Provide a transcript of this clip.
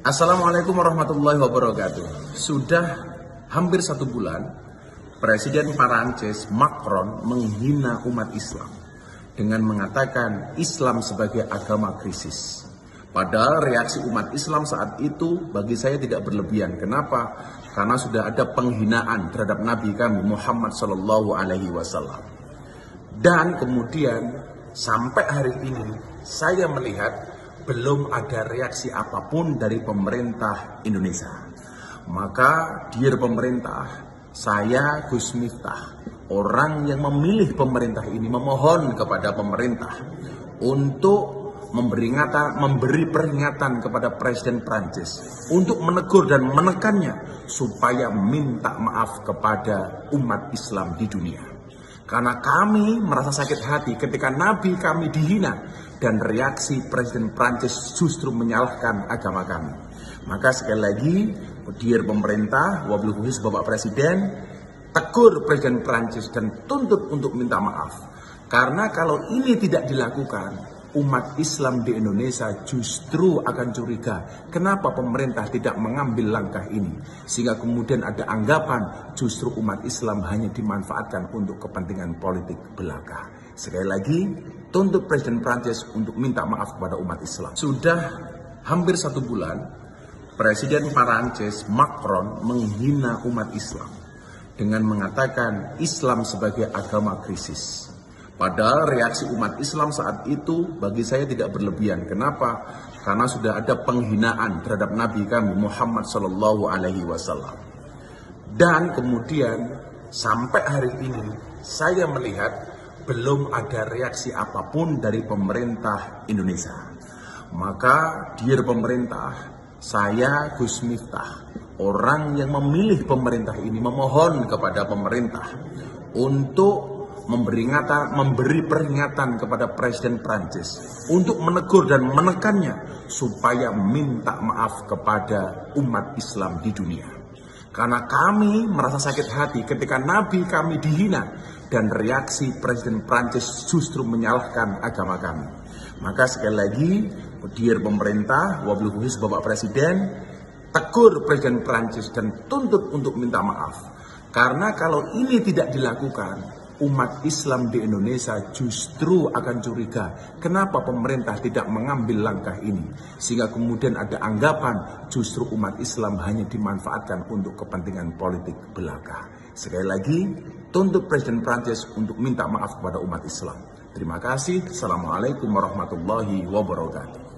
Assalamualaikum warahmatullahi wabarakatuh. Sudah hampir 1 bulan, Presiden Perancis Macron menghina umat Islam dengan mengatakan Islam sebagai agama krisis. Padahal reaksi umat Islam saat itu bagi saya tidak berlebihan. Kenapa? Karena sudah ada penghinaan terhadap Nabi kami Muhammad SAW. Dan kemudian sampai hari ini saya melihat belum ada reaksi apapun dari pemerintah Indonesia. Maka dear pemerintah, saya Gus Miftah, orang yang memilih pemerintah ini, memohon kepada pemerintah untuk memberi peringatan kepada Presiden Prancis untuk menegur dan menekannya supaya minta maaf kepada umat Islam di dunia. Karena kami merasa sakit hati ketika Nabi kami dihina dan reaksi Presiden Prancis justru menyalahkan agama kami. Maka sekali lagi, dear pemerintah, wabil khusus Bapak Presiden, tegur Presiden Prancis dan tuntut untuk minta maaf. Karena kalau ini tidak dilakukan, umat Islam di Indonesia justru akan curiga kenapa pemerintah tidak mengambil langkah ini, sehingga kemudian ada anggapan justru umat Islam hanya dimanfaatkan untuk kepentingan politik belaka. Sekali lagi, tuntut Presiden Prancis untuk minta maaf kepada umat Islam. Sudah hampir 1 bulan, Presiden Perancis Macron menghina umat Islam dengan mengatakan Islam sebagai agama krisis. Padahal reaksi umat Islam saat itu bagi saya tidak berlebihan. Kenapa? Karena sudah ada penghinaan terhadap Nabi kami Muhammad SAW. Dan kemudian sampai hari ini saya melihat belum ada reaksi apapun dari pemerintah Indonesia. Maka dear pemerintah, saya Gus Miftah, orang yang memilih pemerintah ini, memohon kepada pemerintah untuk memberi peringatan kepada Presiden Prancis untuk menegur dan menekannya supaya minta maaf kepada umat Islam di dunia. Karena kami merasa sakit hati ketika Nabi kami dihina dan reaksi Presiden Prancis justru menyalahkan agama kami. Maka sekali lagi, dear pemerintah, wabil khusus Bapak Presiden, tegur Presiden Prancis dan tuntut untuk minta maaf. Karena kalau ini tidak dilakukan, umat Islam di Indonesia justru akan curiga kenapa pemerintah tidak mengambil langkah ini, sehingga kemudian ada anggapan justru umat Islam hanya dimanfaatkan untuk kepentingan politik belaka. Sekali lagi, tuntut Presiden Prancis untuk minta maaf kepada umat Islam. Terima kasih. Assalamualaikum warahmatullahi wabarakatuh.